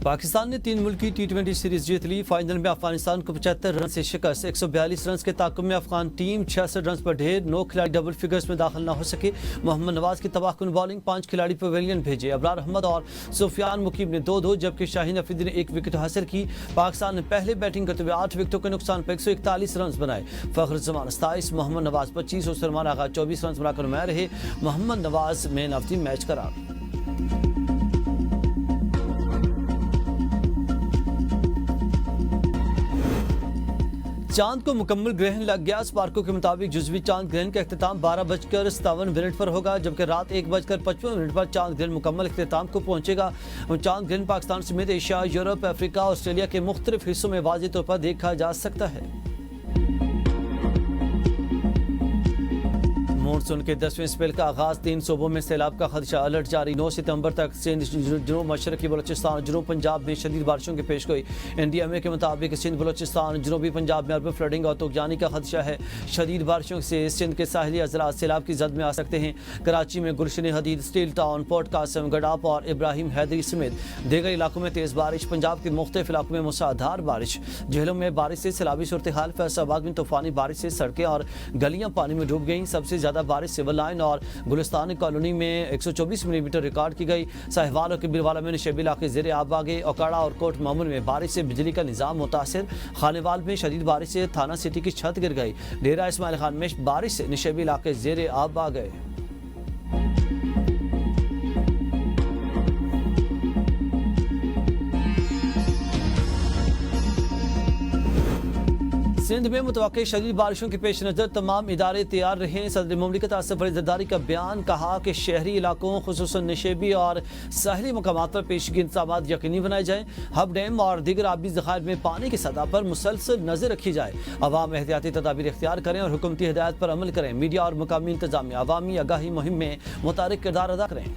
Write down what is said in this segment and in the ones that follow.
पाकिस्तान ने 3 मुल्की T20 series जीत ली। Final में अफगानिस्तान को 75 रन से शिकस्त। 142 रन के ताक़ुब में अफगान टीम 66 रन पर ढेर। 9 खिलाड़ी डबल फिगर्स में दाखिल न हो सके। मोहम्मद नवाज की तबाहकुन बॉलिंग, 5 खिलाड़ी पवेलियन भेजे। अबरार अहमद और सुफियान मुकीम ने 2-2 जबकि शाहीन अफरीदी ने 1 विकेट हासिल की। पाकिस्तान ने पहले बैटिंग करते हुए 8 विकेटों के नुकसान पर 141 रन बनाए। फखर जमान 27, मोहम्मद नवाज 25 और सलमान आगा 24 रन बनाकर नुमाया रहे। Mohammad Nawaz man of the match करार। चांद को मुकम्मल ग्रहण लग गया। स्पार्को के मुताबिक जुज़वी चांद ग्रहण का अख्तिताम 12:57 पर होगा, जबकि रात 1:55 पर चांद ग्रहण मुकम्मल अख्तिताम को पहुंचेगा। चांद ग्रहण पाकिस्तान समेत एशिया, यूरोप, अफ्रीका, ऑस्ट्रेलिया के मुख्तलिफ हिस्सों में वाज़ेह तौर पर देखा जा सकता है। मानसून के 10वें स्पेल का आगाज, 3 सूबों में सैलाब का खदशा, अलर्ट जारी। 9 सितंबर तक सिंध, जनूब मशरकी बलोचिस्तान, जनूब पंजाब में शदीद बारिशों की पेशगोई। NDMA के मुताबिक सिंध, बलोचिस्तान, जनूबी पंजाब में अर्बन फ्लडिंग और तुगजानी का खदशा है। शदीद बारिशों से सिंध के साहिली अजला सैलाब की जद में आ सकते हैं। कराची में Gulshan Hadeed, steel town, Port Qasim, Gadap और इब्राहिम हैदरी समेत दीगर इलाकों में तेज़ बारिश। पंजाब के मुख्तलिफ इलाकों में मूसलाधार बारिश। झेलम में बारिश से सैलाबी सूरत हाल। फैसलाबाद में तूफानी बारिश से सड़कें और गलियां पानी में डूब गईं। सबसे ज्यादा बारिश सिविल लाइन और गुलिस्तान कॉलोनी में 124 मिलीमीटर रिकॉर्ड की गई। साहिवाल और किबिरवाला में निशेबी इलाके ज़ेरे आब आ गए। ओकाड़ा और कोट मामूल में बारिश से बिजली का निज़ाम मुतासिर। खानेवाल में शदीद बारिश से थाना सिटी की छत गिर गई। डेरा इस्माइल खान में बारिश से निशेबी इलाके ज़ेरे आब आ गए। सिंध में मुतवक्के शदीद बारिशों के पेश नज़र तमाम इदारे तैयार रहे। सदर मुमलिकत आसिफ अली ज़रदारी का बयान, कहा कि शहरी इलाकों खुसूसन निशेबी और साहली मकामात पर पेशगी इंतज़ामात यकीनी बनाए जाएँ। हब डैम और दीगर आबी ज़खायर में पानी की सतह पर मुसलसल नज़र रखी जाए। अवाम एहतियाती तदाबीर इख्तियार करें और हुकूमती हिदायत पर अमल करें। मीडिया और मुकामी इंतजामिया अवामी आगाही मुहिम में मुतारिक किरदार अदा करें।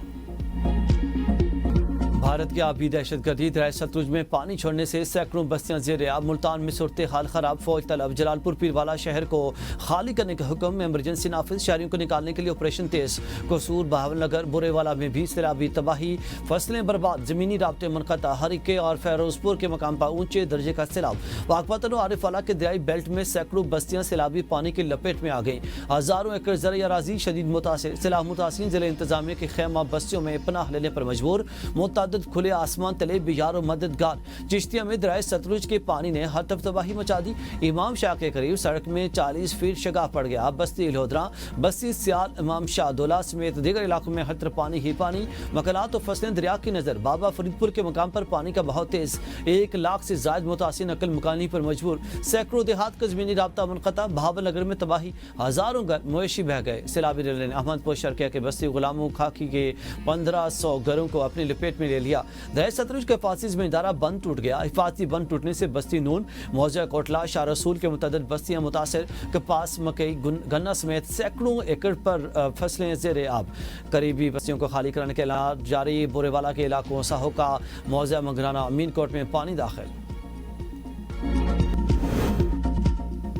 भारत की आबी दहशतगर्दी, दरिया सतलुज में पानी छोड़ने से सैकड़ों बस्तियां ज़ेर-ए-आब। मुल्तान में सूरत हाल खराब, फौज तलब। जलालपुर पीरवाला शहर को खाली करने का हुक्म, एमरजेंसी नाफिज। शहरियों को निकालने के लिए ऑपरेशन तेज। कसूर, बहावलनगर, बुरेवाला में भी सैलाबी तबाही, फसलें बर्बाद, ज़मीनी राब्ते मुनक़ता। हरिके और फैरोजपुर के मकाम पर ऊंचे दर्जे का सैलाब। वाकपतन और आरिफवाला के दरियाई बेल्ट में सैकड़ों बस्तियां सैलाबी पानी की लपेट में आ गई। हज़ारों एकड़ ज़रई अराज़ी शदीद मुतासिर। सैलाब मुतासिरीन ज़िले इंतजामिया की खैमा बस्तियों में पनाह लेने पर मजबूर। मुतअद्दिद खुले आसमान तले बिहार मददगार। चिश्तिया में दरिया सतलुज के पानी ने हर तरफ तबाही मचा दी। इमाम शाह के करीब सड़क में 40 फीट शगाफ पड़ गया। बस्ती इल्होदरा, बस्ती सियाल, इमाम शाह दोला समेत दीगर इलाकों में हर तरफ पानी ही पानी। मकानात और फसलें दरिया की नजर। बाबा फरीदपुर के मकाम पर पानी का बहाव तेज। 1 लाख से ज्यादा मुतासिर नकल मुकानी पर मजबूर। सैकड़ों देहात का जमीनी राब्ता मुनक़ता। बहावलनगर में तबाही, हजारों घर मवेशी बह गए। सैलाबी रेल ने अहमदपुर शर्किया के बस्ती गुलामों खाकी के 1500 घरों को अपनी लपेट में ले लिया। दरिया सतलुज के हिफाजी ज़मींदारा बंद टूट गया। हिफाजी बंद टूटने से बस्ती नून, मौजा कोटला, शाह रसूल के मुतअद्दिद बस्तियां मुतासिर। कपास, मकई, गन्ना समेत सैकड़ों एकड़ पर फसलें ज़ेर-ए-आब। करीबी बस्तियों को खाली कराने के ऐलान जारी। बोरेवाला के इलाकों साहोका, मौजा, मंगराना, अमीनकोट में पानी दाखिल।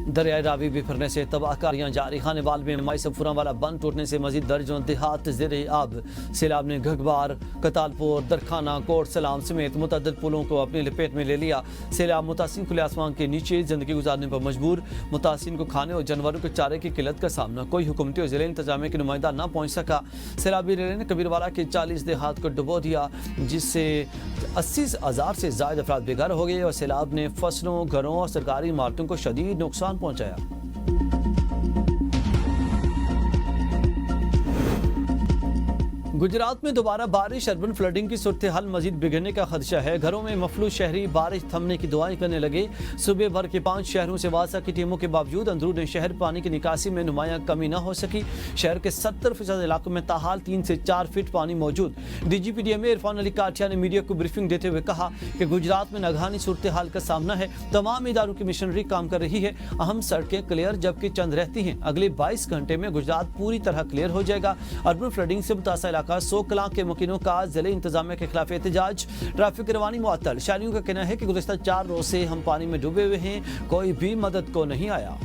दरियाई रावी बिखरने से तबाहकारियां जारी। खानेवाल में माइसफुरा वाला बंद टूटने से मजीद दर्जों देहात ज़ेर-ए-आब। सैलाब ने घगबार, कतालपुर, दरखाना, कोट सलाम समेत मुतअद्दिद पुलों को अपनी लपेट में ले लिया। सैलाब मुतासिन खुले आसमान के नीचे जिंदगी गुजारने पर मजबूर। मुतासिन को खाने और जानवरों के चारे की किल्लत का सामना। कोई हुकूमती और ज़िले इंतजामिया के नुमाइंदा न पहुँच सका। सैलाबी रेल ने कबीरवाला के 40 देहात को डुबो दिया, जिससे 80,000 से ज़्यादा अफराद बेघर हो गए और सैलाब ने फसलों, घरों और सरकारी इमारतों को शदीद नुकसान पहुंचाया। गुजरात में दोबारा बारिश, अर्बन फ्लडिंग की सूरत हाल मजीद बिगड़ने का खदशा है। घरों में मफलूज शहरी बारिश थमने की दुआएं करने लगे। सूबे भर के 5 शहरों से वासा की टीमों के बावजूद अंदरून शहर पानी की निकासी में नुमायां कमी न हो सकी। शहर के 70% इलाकों में ताहाल 3 से 4 फीट पानी मौजूद। DGP DMA इरफान अली काठिया ने मीडिया को ब्रीफिंग देते हुए कहा कि गुजरात में नगहानी सूरत हाल का सामना है। तमाम इदारों की मिशनरी काम कर रही है। अहम सड़कें क्लियर जबकि चंद रहती हैं। अगले 22 घंटे में गुजरात पूरी तरह क्लियर हो जाएगा। अर्बन फ्लडिंग से मुतासर 100 कलां के मुकीनों का जिले इंतजामिया के खिलाफ एहतजाज। ट्रैफिक रवानी मुअत्तल। शहरियों का कहना है कि गुज़िश्ता 4 रोज से हम पानी में डूबे हुए हैं, कोई भी मदद को नहीं आया।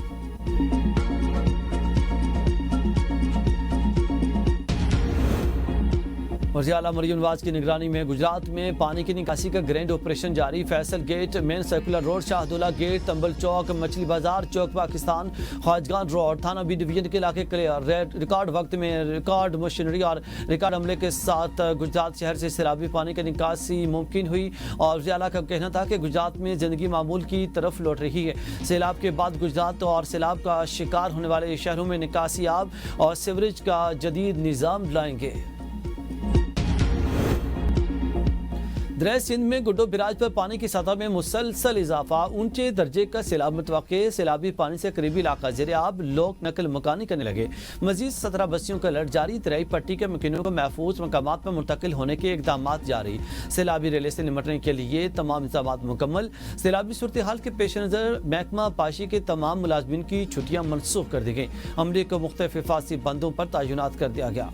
वज़ीर आला मरियम नवाज की निगरानी में गुजरात में पानी की निकासी का ग्रैंड ऑपरेशन जारी। Faisal gate, main circular road, Shahdullah gate, Tambal Chowk, Machhli Bazaar Chowk Pakistan, Khwajgan road, थाना बी डिवीजन के इलाके क्लियर। रिकॉर्ड वक्त में रिकॉर्ड मशीनरी और रिकॉर्ड अमले के साथ गुजरात शहर से सैलाबी पानी की निकासी मुमकिन हुई। और वज़ीर आला का कहना था कि गुजरात में ज़िंदगी मामूल की तरफ लौट रही है। सैलाब के बाद गुजरात और सैलाब का शिकार होने वाले शहरों में निकासी आब और सीवरेज का जदीद निज़ाम लाएंगे। दरिया सिंध में गुड्डो बिराज पर पानी की सतह में मुसलसल इजाफा, ऊंचे दर्जे का सैलाब मुतवक्के। सैलाबी पानी से करीबी इलाका ज़ेरे आब, लोग नकल मकानी करने लगे। मजीद 17 बस्तियों का अलर्ट जारी। तराई पट्टी के मकीनों को महफूज मकामात पर मुंतकिल होने के इकदाम जारी। सैलाबी रेले से निपटने के लिए तमाम इंतजाम मुकम्मल। सैलाबी सूरत हाल के पेश नज़र महकमा पाशी के तमाम मुलाजमीन की छुट्टियाँ मनसूख कर दी गई। अमले को मुख्तलिफ हिफाजती बंदों पर तैनात कर दिया गया।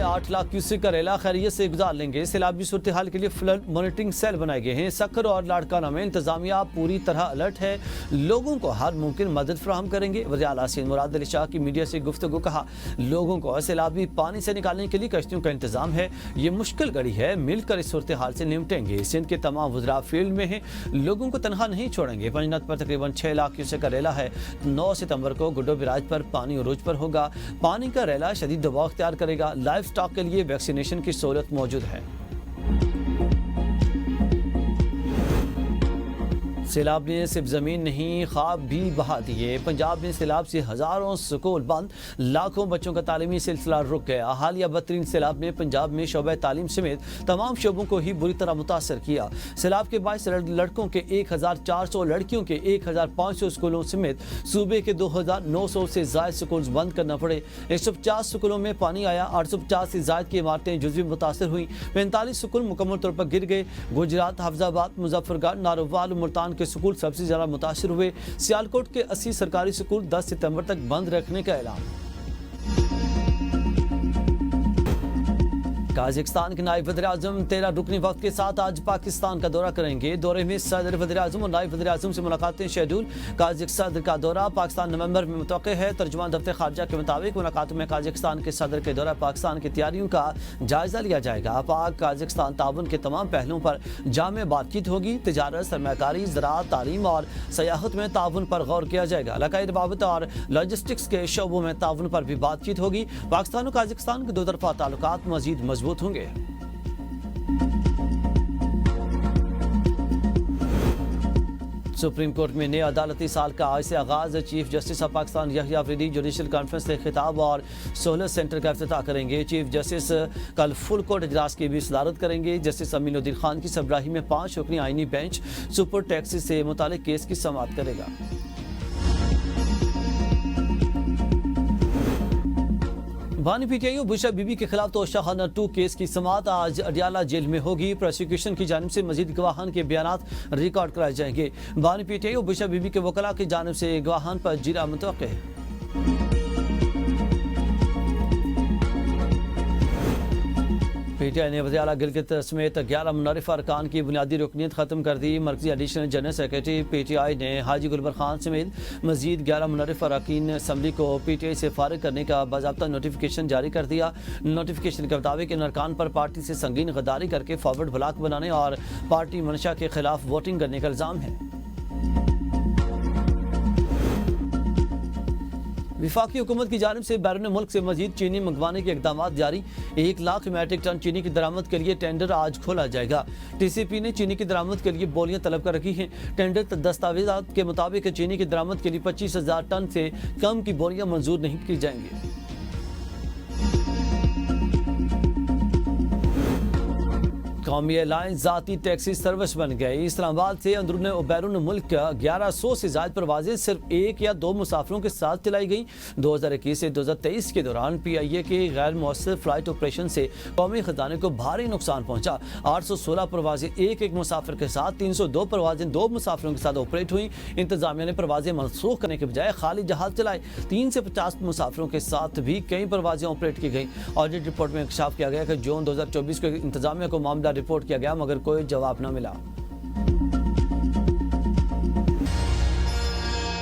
8 लाख क्यूसेक का रेला खैरियत से गुजार लेंगे। सैलाबी सूरत हाल के लिए फ्लड मॉनिटरिंग सेल बनाए गए हैं। सक्कर और लाड़काना में इंतजामिया पूरी तरह अलर्ट है, लोगों को हर मुमकिन मदद फराहम करेंगे। वज़ीर आला सिंध मुराद अली शाह की मीडिया से गुफ्तगू, कहा लोगों को सैलाबी पानी से निकालने के लिए कश्तियों का इंतजाम है। ये मुश्किल घड़ी है, मिलकर इस सूरत हाल से निपटेंगे। सिंध के तमाम वज़रा फील्ड में हैं, लोगों को तनहा नहीं छोड़ेंगे। पंजनत पर तकरीबन 6 लाख क्यूसेक का रेला है। 9 सितंबर को गुड्डो बिराज पर पानी उरूज पर होगा। पानी का रेला शदीद दबाव अख्तियार करेगा। लाइफ स्टॉक के लिए वैक्सीनेशन की सहूलत मौजूद है। सैलाब ने सिर्फ ज़मीन नहीं, ख्वाब भी बहा दिए। पंजाब में सैलाब से हज़ारों स्कूल बंद, लाखों बच्चों का तालीमी सिलसिला रुक गया। हालिया बदतरीन सैलाब ने पंजाब में शोबे तालीम समेत तमाम शोबों को ही बुरी तरह मुतासर किया। सैलाब के बायस लड़कों के 1400, लड़कियों के 1500 स्कूलों समेत सूबे के 2900 से ज़ायद स्कूल बंद करना पड़े। 150 स्कूलों में पानी आया। 850 से ज़ायद की इमारतें जुज़वी मुतासर हुई। 45 स्कूल मुकम्मल तौर पर गिर गए। गुजरात, हफ्जाबाद, मुजफ्फरगढ़, नारोवाल, मुल्तान के स्कूल सबसे ज्यादा मुतासिर हुए। सियालकोट के 80 सरकारी स्कूल 10 सितंबर तक बंद रखने का ऐलान। काज़ाकिस्तान के नायब वज़ीर-ए-आज़म 13 रुकनी वक्त के साथ आज पाकिस्तान का दौरा करेंगे। दौरे में सदर वज़ीर-ए-आज़म और नायब वज़ीर-ए-आज़म से मुलाकातें शेड्यूल। काज़ाकिस्तान सदर का दौरा पाकिस्तान नवंबर में मुतवक्किल है। तर्जुमान दफ्तर खारजा के मुताबिक मुलाकात में काज़ाकिस्तान के सदर के दौरा पाकिस्तान की तैयारियों का जायजा लिया जाएगा। पाक काज़ाकिस्तान ताउन के तमाम पहलुओं पर जामे बातचीत होगी। तिजारत, सरमाकारी, ज़राअत, तालीम और सयाहत में ताउन पर गौर किया जाएगा। इलाकाई रवाबत और लॉजिस्टिक्स के शोबों में ताउन पर भी बातचीत होगी। पाकिस्तान और काज़ाकिस्तान के दो तरफा ताल्लुकात मज़ीद मजबूत होंगे। सुप्रीम कोर्ट में नए अदालती साल का आज से आगाज। Chief justice of Pakistan यहया Afridi judicial conference से खिताब और सहूलत सेंटर का इफ्तिताह करेंगे। चीफ जस्टिस कल फुल कोर्ट इजलास की भी सदारत करेंगे। जस्टिस अमीनुद्दीन खान की सरबराही में 5 रुकनी आईनी बेंच सुपर टैक्सी से मुतालिक केस की समाअत करेगा। बानी पीटीआई और बुशरा बीबी के खिलाफ तोशाखाना 2 केस की समाअत आज अडियाला जेल में होगी। प्रोसिक्यूशन की जानिब से मजीद गवाहान के बयानात रिकॉर्ड कराए जाएंगे। बानी पीटीआई और बुशरा बीबी के वकला की जानिब से गवाहान पर जिरा मुतवक्किल है। पीटीआई ने वज़ीर आला गिलगित समेत 11 मुनर्रिफ अरकान की बुनियादी रुकनीत ख़त्म कर दी। मरकजी एडिशनल जनरल सेक्रेटरी पीटीआई ने हाजी गुलबर खान समेत मजीद 11 मुनर्रिफ अरकान असम्बली को पीटीआई से फारिग करने का बाज़ाब्ता नोटिफिकेशन जारी कर दिया। नोटिफिकेशन के मुताबिक इन अरकान पर पार्टी से संगीन गद्दारी करके फॉरवर्ड ब्लॉक बनाने और पार्टी मंशा के खिलाफ वोटिंग करने का इल्ज़ाम है। विफाकी हुकूमत की जानिब से बैरून मुल्क से मजीद चीनी मंगवाने के इकदाम जारी। 1 लाख मीट्रिक टन चीनी की दरामद के लिए टेंडर आज खोला जाएगा। टीसीपी ने चीनी की दरामद के लिए बोलियां तलब कर रखी हैं। टेंडर दस्तावेजात के मुताबिक चीनी की दरामद के लिए 25,000 टन से कम की बोलियां मंजूर नहीं की जाएंगी। कौमी एयरलाइन ज़ाती टैक्सी सर्विस बन गई। इस्लामाबाद से अंदरून और बैरून मुल्क 1100 से ज़ायद परवाजें सिर्फ 1 या 2 मुसाफिरों के साथ चलाई गई। 2021 से 2023 के दौरान PIA के गैर मौसर फ्लाइट ऑपरेशन से कौमी खजाने को भारी नुकसान पहुंचा। 816 परवाजें एक मुसाफिर के साथ, 302 परवाजें 2 मुसाफिरों के साथ ऑपरेट हुई। इंतजामिया ने परवाजें मनसूख करने के बजाय खाली जहाज चलाए। 3 से 50 मुसाफिरों के साथ भी कई परवाजें ऑपरेट की गई। ऑडिट रिपोर्ट में इंकशाफ किया गया कि जून 2024 को इंतजामिया को मामला रिपोर्ट किया गया मगर कोई जवाब न मिला।